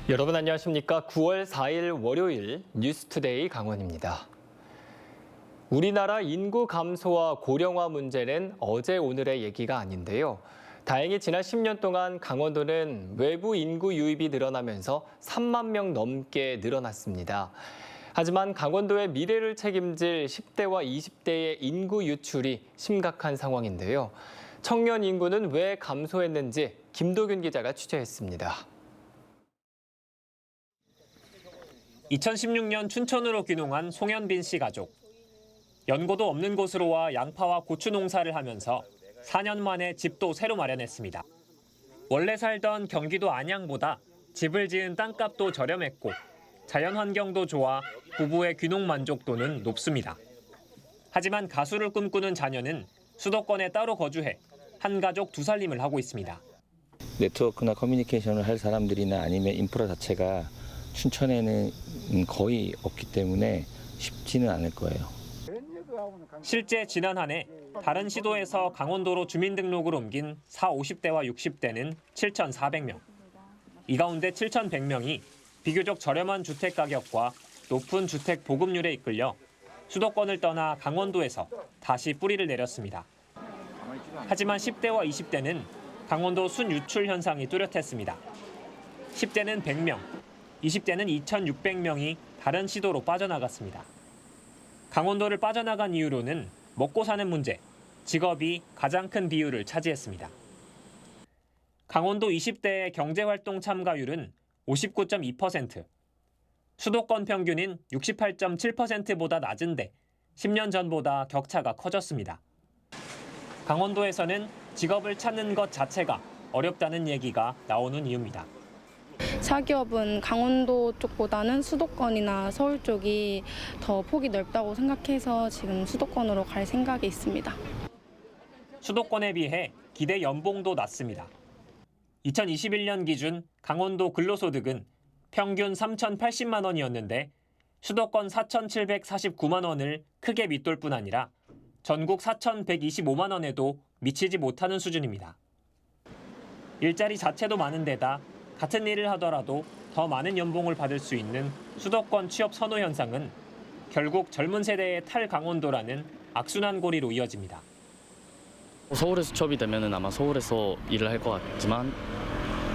여러분 안녕하십니까? 9월 4일 월요일 뉴스투데이 강원입니다. 우리나라 인구 감소와 고령화 문제는 어제 오늘의 얘기가 아닌데요. 다행히 지난 10년 동안 강원도는 외부 인구 유입이 늘어나면서 3만 명 넘게 늘어났습니다. 하지만 강원도의 미래를 책임질 10대와 20대의 인구 유출이 심각한 상황인데요. 청년 인구는 왜 감소했는지 김도균 기자가 취재했습니다. 2016년 춘천으로 귀농한 송현빈 씨 가족. 연고도 없는 곳으로 와 양파와 고추 농사를 하면서 4년 만에 집도 새로 마련했습니다. 원래 살던 경기도 안양보다 집을 지은 땅값도 저렴했고 자연 환경도 좋아 부부의 귀농 만족도는 높습니다. 하지만 가수를 꿈꾸는 자녀는 수도권에 따로 거주해 한 가족 두 살림을 하고 있습니다. 네트워크나 커뮤니케이션을 할 사람들이나 아니면 인프라 자체가 춘천에는 거의 없기 때문에 쉽지는 않을 거예요. 실제 지난 한 해 다른 시도에서 강원도로 주민등록을 옮긴 40, 50대와 60대는 7,400명. 이 가운데 7,100명이 비교적 저렴한 주택 가격과 높은 주택 보급률에 이끌려 수도권을 떠나 강원도에서 다시 뿌리를 내렸습니다. 하지만 10대와 20대는 강원도 순유출 현상이 뚜렷했습니다. 10대는 100명, 20대는 2,600명이 다른 시도로 빠져나갔습니다. 강원도를 빠져나간 이유로는 먹고 사는 문제, 직업이 가장 큰 비율을 차지했습니다. 강원도 20대의 경제활동 참가율은 59.2%, 수도권 평균인 68.7%보다 낮은데 10년 전보다 격차가 커졌습니다. 강원도에서는 직업을 찾는 것 자체가 어렵다는 얘기가 나오는 이유입니다. 사기업은 강원도 쪽보다는 수도권이나 서울 쪽이 더 폭이 넓다고 생각해서 지금 수도권으로 갈 생각이 있습니다. 수도권에 비해 기대 연봉도 낮습니다. 2021년 기준 강원도 근로소득은 평균 3,080만 원이었는데 수도권 4,749만 원을 크게 밑돌 뿐 아니라 전국 4,125만 원에도 미치지 못하는 수준입니다. 일자리 자체도 많은 데다 같은 일을 하더라도 더 많은 연봉을 받을 수 있는 수도권 취업 선호 현상은 결국 젊은 세대의 탈강원도라는 악순환 고리로 이어집니다. 서울에서 취업이 되면 아마 서울에서 일을 할 것 같지만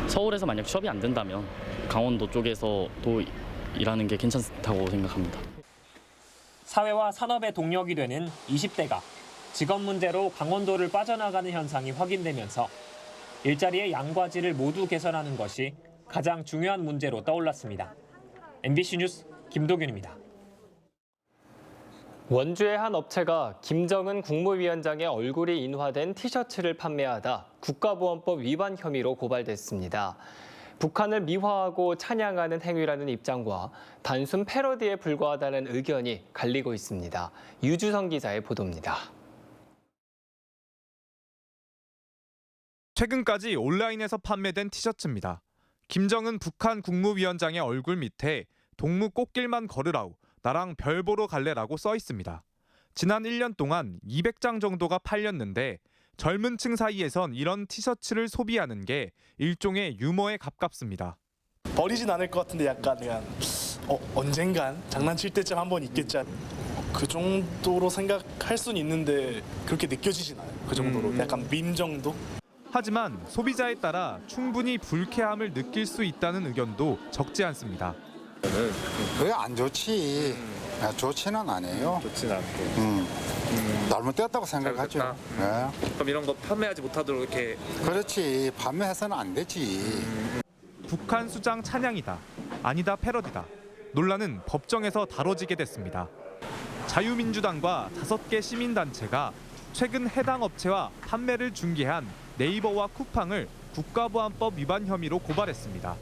서울에서 만약 취업이 안 된다면 강원도 쪽에서도 일하는 게 괜찮다고 생각합니다. 사회와 산업의 동력이 되는 20대가 직업 문제로 강원도를 빠져나가는 현상이 확인되면서 일자리의 양과 질을 모두 개선하는 것이 가장 중요한 문제로 떠올랐습니다. MBC 뉴스 김도균입니다. 원주의 한 업체가 김정은 국무위원장의 얼굴이 인화된 티셔츠를 판매하다 국가보안법 위반 혐의로 고발됐습니다. 북한을 미화하고 찬양하는 행위라는 입장과 단순 패러디에 불과하다는 의견이 갈리고 있습니다. 유주성 기자의 보도입니다. 최근까지 온라인에서 판매된 티셔츠입니다. 김정은 북한 국무위원장의 얼굴 밑에 동무 꽃길만 걸으라우, 나랑 별 보러 갈래라고 써 있습니다. 지난 1년 동안 200장 정도가 팔렸는데 젊은 층 사이에선 이런 티셔츠를 소비하는 게 일종의 유머에 가깝습니다. 버리진 않을 것 같은데 약간 그냥 언젠간 장난칠 때쯤 한번 있겠지. 그 정도로 생각할 수는 있는데 그렇게 느껴지진 않아요. 그 정도로 약간 밈 정도? 하지만 소비자에 따라 충분히 불쾌함을 느낄 수 있다는 의견도 적지 않습니다. 왜 안 좋지? 좋지는 않아요. 좋지는 않고. 잘못되었다고 생각하죠. 네. 그럼 이런 거 판매하지 못하도록 이렇게. 그렇지. 판매해서는 안 되지. 북한 수장 찬양이다, 아니다 패러디다. 논란은 법정에서 다뤄지게 됐습니다. 자유민주당과 5개 시민단체가 최근 해당 업체와 판매를 중개한 네이버와 쿠팡을 국가보안법 위반 혐의로 고발했습니다.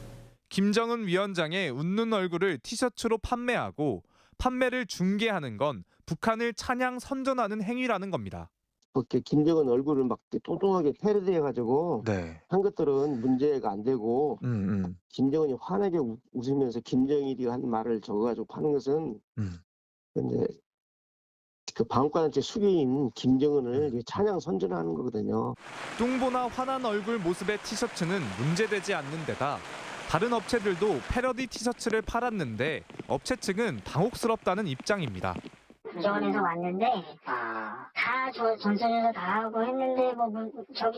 김정은 위원장의 웃는 얼굴을 티셔츠로 판매하고 판매를 중개하는 건 북한을 찬양 선전하는 행위라는 겁니다. 그렇게 김정은 얼굴을 막 뚱뚱하게 패러디해가지고 한 것들은 문제가 안 되고 김정은이 환하게 웃으면서 김정일이 한 말을 적어가지고 파는 것은 근데 그 방관한테 숙인 김정은을 찬양 선전하는 거거든요. 뚱보나 환한 얼굴 모습의 티셔츠는 문제되지 않는 데다 다른 업체들도 패러디 티셔츠를 팔았는데 업체 측은 당혹스럽다는 입장입니다. 국정원에서 왔는데 다 전선에서 다 하고 했는데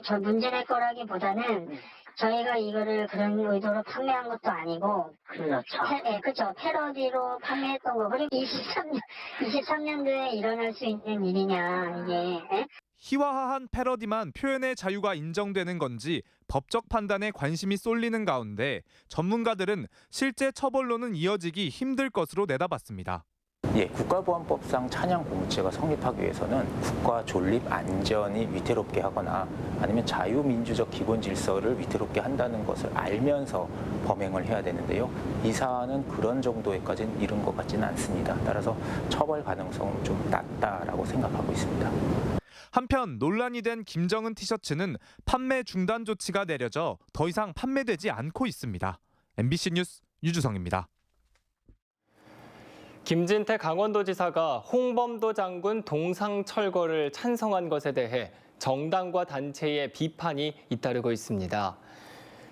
저 문제될 거라기보다는 저희가 이거를 그런 의도로 판매한 것도 아니고 그렇죠. 패러디로 판매했던 거. 그리고 23년도에 일어날 수 있는 일이냐 이게. 희화화한 패러디만 표현의 자유가 인정되는 건지 법적 판단에 관심이 쏠리는 가운데 전문가들은 실제 처벌로는 이어지기 힘들 것으로 내다봤습니다. 국가보안법상 찬양 공무체가 성립하기 위해서는 국가 존립 안전이 위태롭게 하거나 아니면 자유민주적 기본 질서를 위태롭게 한다는 것을 알면서 범행을 해야 되는데요. 이 사안은 그런 정도에까지는 이른 것 같지는 않습니다. 따라서 처벌 가능성은 좀 낮다라고 생각하고 있습니다. 한편 논란이 된 김정은 티셔츠는 판매 중단 조치가 내려져 더 이상 판매되지 않고 있습니다. MBC 뉴스 유주성입니다. 김진태 강원도지사가 홍범도 장군 동상 철거를 찬성한 것에 대해 정당과 단체의 비판이 잇따르고 있습니다.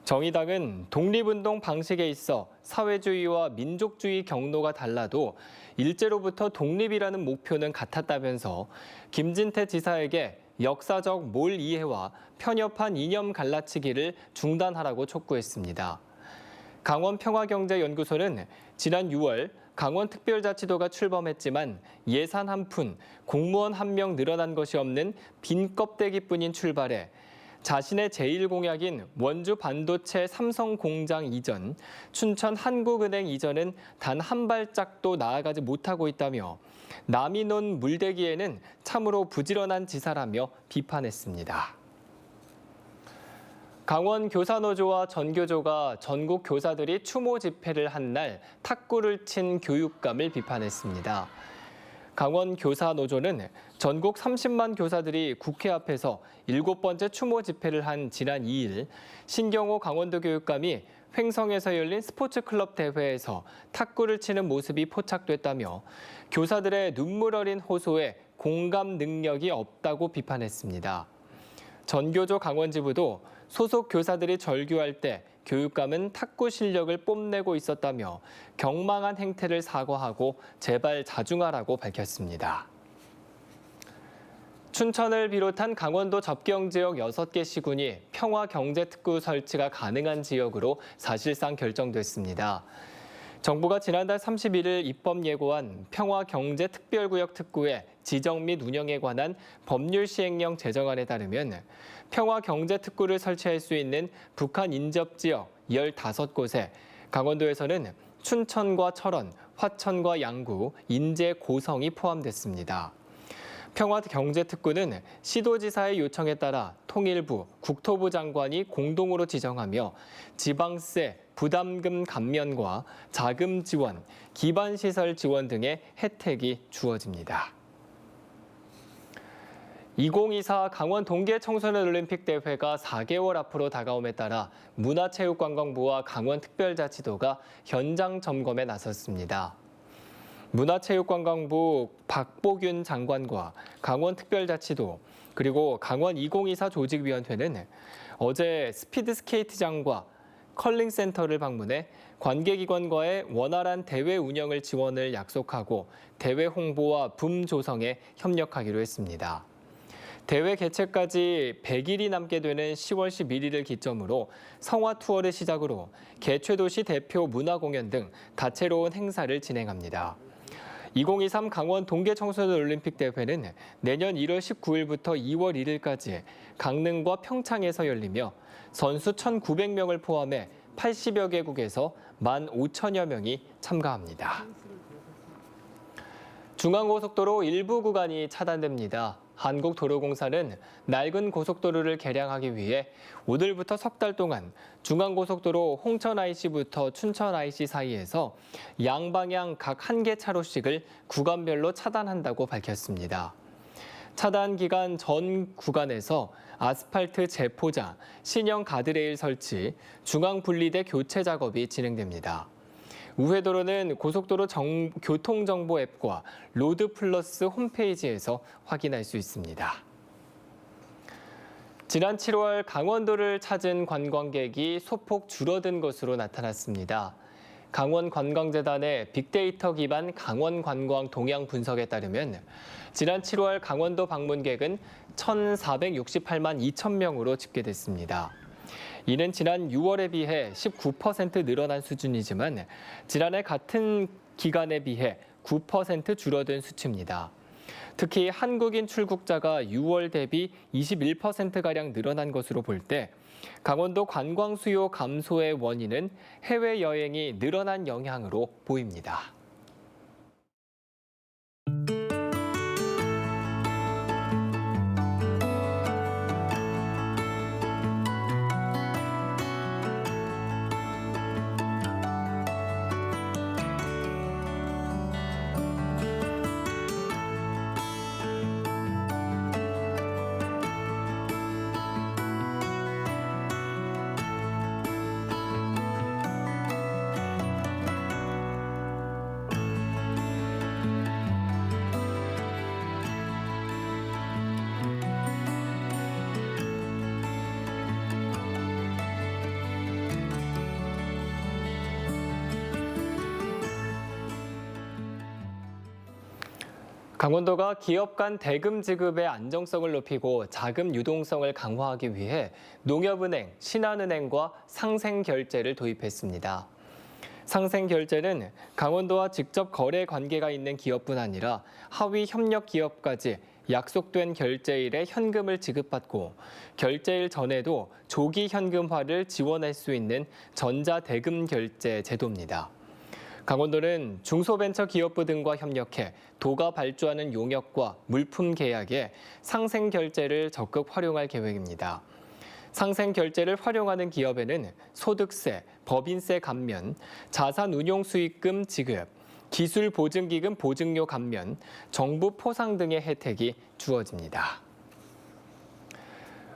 정의당은 독립운동 방식에 있어 사회주의와 민족주의 경로가 달라도 일제로부터 독립이라는 목표는 같았다면서 김진태 지사에게 역사적 몰 이해와 편협한 이념 갈라치기를 중단하라고 촉구했습니다. 강원평화경제연구소는 지난 6월 강원특별자치도가 출범했지만 예산 한 푼, 공무원 한 명 늘어난 것이 없는 빈 껍데기뿐인 출발에 자신의 제1공약인 원주 반도체 삼성 공장 이전, 춘천 한국은행 이전은 단 한 발짝도 나아가지 못하고 있다며 남이 논 물대기에는 참으로 부지런한 지사라며 비판했습니다. 강원 교사노조와 전교조가 전국 교사들이 추모 집회를 한 날 탁구를 친 교육감을 비판했습니다. 강원 교사노조는 전국 30만 교사들이 국회 앞에서 7번째 추모 집회를 한 지난 2일 신경호 강원도 교육감이 횡성에서 열린 스포츠클럽 대회에서 탁구를 치는 모습이 포착됐다며 교사들의 눈물 어린 호소에 공감 능력이 없다고 비판했습니다. 전교조 강원지부도 소속 교사들이 절규할 때 교육감은 탁구 실력을 뽐내고 있었다며 경망한 행태를 사과하고 제발 자중하라고 밝혔습니다. 춘천을 비롯한 강원도 접경 지역 6개 시군이 평화경제특구 설치가 가능한 지역으로 사실상 결정됐습니다. 정부가 지난달 31일 입법 예고한 평화경제특별구역 특구의 지정 및 운영에 관한 법률 시행령 제정안에 따르면 평화경제특구를 설치할 수 있는 북한 인접지역 15곳에 강원도에서는 춘천과 철원, 화천과 양구, 인제, 고성이 포함됐습니다. 평화경제특구는 시도지사의 요청에 따라 통일부, 국토부 장관이 공동으로 지정하며 지방세, 부담금 감면과 자금 지원, 기반시설 지원 등의 혜택이 주어집니다. 2024 강원 동계 청소년 올림픽 대회가 4개월 앞으로 다가옴에 따라 문화체육관광부와 강원특별자치도가 현장 점검에 나섰습니다. 문화체육관광부 박보균 장관과 강원특별자치도 그리고 강원 2024 조직위원회는 어제 스피드스케이트장과 컬링센터를 방문해 관계기관과의 원활한 대회 운영을 지원을 약속하고 대회 홍보와 붐 조성에 협력하기로 했습니다. 대회 개최까지 100일이 남게 되는 10월 11일을 기점으로 성화 투어를 시작으로 개최도시 대표 문화공연 등 다채로운 행사를 진행합니다. 2023 강원 동계 청소년 올림픽 대회는 내년 1월 19일부터 2월 1일까지 강릉과 평창에서 열리며 선수 1,900명을 포함해 80여 개국에서 15,000여 명이 참가합니다. 중앙고속도로 일부 구간이 차단됩니다. 한국도로공사는 낡은 고속도로를 개량하기 위해 오늘부터 석 달 동안 중앙고속도로 홍천 IC부터 춘천 IC 사이에서 양방향 각 1개 차로씩을 구간별로 차단한다고 밝혔습니다. 차단 기간 전 구간에서 아스팔트 재포자, 신형 가드레일 설치, 중앙 분리대 교체 작업이 진행됩니다. 우회도로는 고속도로 교통정보 앱과 로드플러스 홈페이지에서 확인할 수 있습니다. 지난 7월 강원도를 찾은 관광객이 소폭 줄어든 것으로 나타났습니다. 강원관광재단의 빅데이터 기반 강원관광 동향 분석에 따르면 지난 7월 강원도 방문객은 1,468만 2천 명으로 집계됐습니다. 이는 지난 6월에 비해 19% 늘어난 수준이지만 지난해 같은 기간에 비해 9% 줄어든 수치입니다. 특히 한국인 출국자가 6월 대비 21%가량 늘어난 것으로 볼 때 강원도 관광 수요 감소의 원인은 해외여행이 늘어난 영향으로 보입니다. 강원도가 기업 간 대금 지급의 안정성을 높이고 자금 유동성을 강화하기 위해 농협은행, 신한은행과 상생결제를 도입했습니다. 상생결제는 강원도와 직접 거래 관계가 있는 기업뿐 아니라 하위 협력 기업까지 약속된 결제일에 현금을 지급받고 결제일 전에도 조기 현금화를 지원할 수 있는 전자대금 결제 제도입니다. 강원도는 중소벤처기업부 등과 협력해 도가 발주하는 용역과 물품 계약에 상생결제를 적극 활용할 계획입니다. 상생결제를 활용하는 기업에는 소득세, 법인세 감면, 자산운용수익금 지급, 기술보증기금 보증료 감면, 정부 포상 등의 혜택이 주어집니다.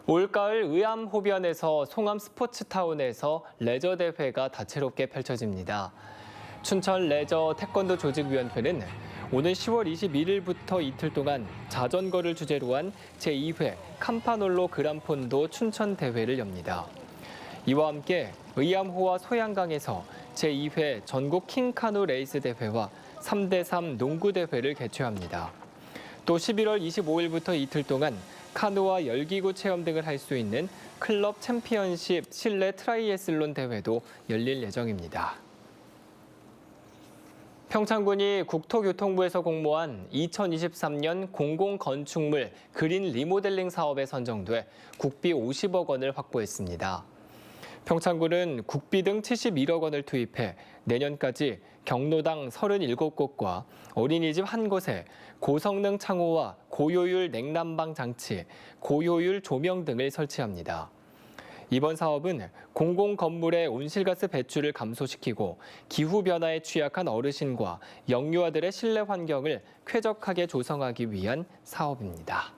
올가을 의암호변에서 송암 스포츠타운에서 레저대회가 다채롭게 펼쳐집니다. 춘천 레저 태권도 조직위원회는 오는 10월 21일부터 이틀 동안 자전거를 주제로 한 제2회 캄파놀로 그란폰도 춘천 대회를 엽니다. 이와 함께 의암호와 소양강에서 제2회 전국 킹카누 레이스 대회와 3대3 농구 대회를 개최합니다. 또 11월 25일부터 이틀 동안 카누와 열기구 체험 등을 할 수 있는 클럽 챔피언십 실내 트라이애슬론 대회도 열릴 예정입니다. 평창군이 국토교통부에서 공모한 2023년 공공건축물 그린 리모델링 사업에 선정돼 국비 50억 원을 확보했습니다. 평창군은 국비 등 71억 원을 투입해 내년까지 경로당 37곳과 어린이집 1곳에 고성능 창호와 고효율 냉난방 장치, 고효율 조명 등을 설치합니다. 이번 사업은 공공건물의 온실가스 배출을 감소시키고 기후변화에 취약한 어르신과 영유아들의 실내 환경을 쾌적하게 조성하기 위한 사업입니다.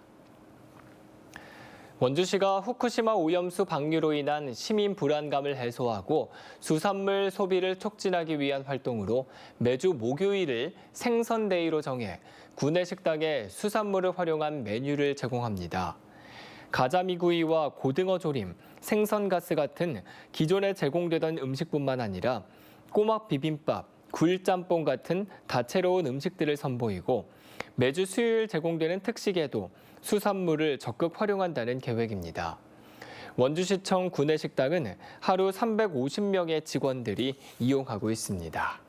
원주시가 후쿠시마 오염수 방류로 인한 시민 불안감을 해소하고 수산물 소비를 촉진하기 위한 활동으로 매주 목요일을 생선데이로 정해 구내 식당에 수산물을 활용한 메뉴를 제공합니다. 가자미구이와 고등어 조림, 생선가스 같은 기존에 제공되던 음식뿐만 아니라 꼬막 비빔밥, 굴짬뽕 같은 다채로운 음식들을 선보이고 매주 수요일 제공되는 특식에도 수산물을 적극 활용한다는 계획입니다. 원주시청 구내식당은 하루 350명의 직원들이 이용하고 있습니다.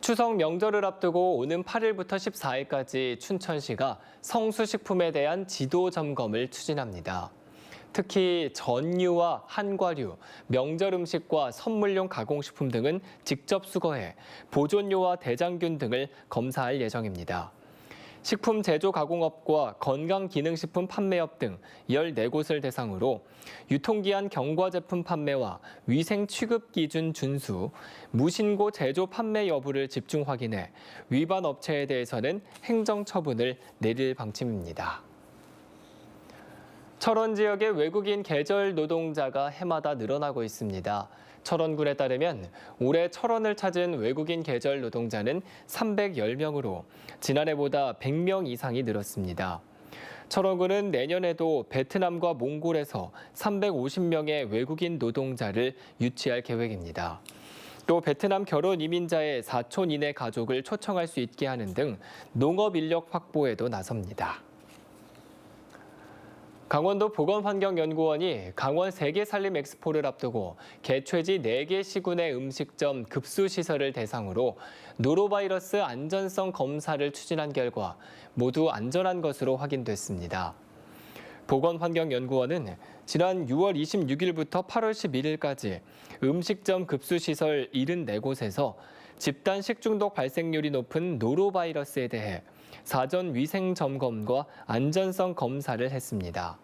추석 명절을 앞두고 오는 8일부터 14일까지 춘천시가 성수식품에 대한 지도 점검을 추진합니다. 특히 전유와 한과류, 명절 음식과 선물용 가공식품 등은 직접 수거해 보존료와 대장균 등을 검사할 예정입니다. 식품 제조 가공업과 건강기능식품 판매업 등 14곳을 대상으로 유통기한 경과 제품 판매와 위생 취급 기준 준수, 무신고 제조 판매 여부를 집중 확인해 위반 업체에 대해서는 행정 처분을 내릴 방침입니다. 철원 지역의 외국인 계절 노동자가 해마다 늘어나고 있습니다. 철원군에 따르면 올해 철원을 찾은 외국인 계절 노동자는 310명으로 지난해보다 100명 이상이 늘었습니다. 철원군은 내년에도 베트남과 몽골에서 350명의 외국인 노동자를 유치할 계획입니다. 또 베트남 결혼 이민자의 4촌 이내 가족을 초청할 수 있게 하는 등 농업 인력 확보에도 나섭니다. 강원도 보건환경연구원이 강원 세계살림 엑스포를 앞두고 개최지 4개 시군의 음식점 급수시설을 대상으로 노로바이러스 안전성 검사를 추진한 결과 모두 안전한 것으로 확인됐습니다. 보건환경연구원은 지난 6월 26일부터 8월 11일까지 음식점 급수시설 74곳에서 집단 식중독 발생률이 높은 노로바이러스에 대해 사전 위생 점검과 안전성 검사를 했습니다.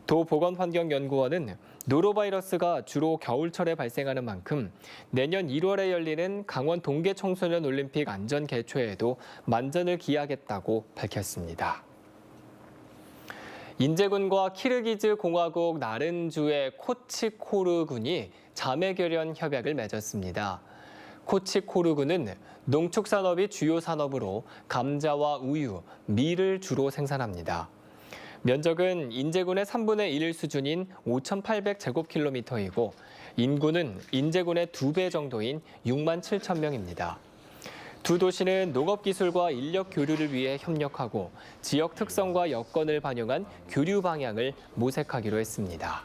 도보건환경연구원은 노로바이러스가 주로 겨울철에 발생하는 만큼 내년 1월에 열리는 강원 동계 청소년 올림픽 안전 개최에도 만전을 기하겠다고 밝혔습니다. 인제군과 키르기즈 공화국 나른주의 코치코르군이 자매결연 협약을 맺었습니다. 코치코르군은 농축산업이 주요 산업으로 감자와 우유, 밀을 주로 생산합니다. 면적은 인제군의 3분의 1 수준인 5,800제곱킬로미터이고 인구는 인제군의 2배 정도인 6만 7천 명입니다. 두 도시는 농업기술과 인력 교류를 위해 협력하고 지역 특성과 여건을 반영한 교류 방향을 모색하기로 했습니다.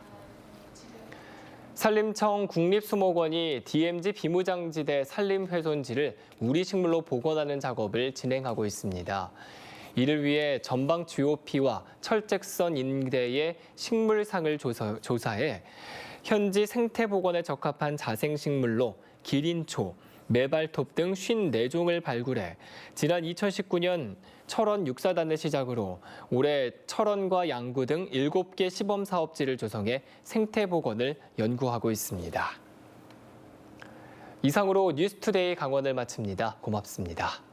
산림청 국립수목원이 DMZ 비무장지대 산림훼손지를 우리식물로 복원하는 작업을 진행하고 있습니다. 이를 위해 전방 GOP와 철책선 인대의 식물상을 조사해 현지 생태 복원에 적합한 자생식물로 기린초, 메발톱 등 54종을 발굴해 지난 2019년 철원 육사단을 시작으로 올해 철원과 양구 등 7개 시범 사업지를 조성해 생태 복원을 연구하고 있습니다. 이상으로 뉴스투데이 강원을 마칩니다. 고맙습니다.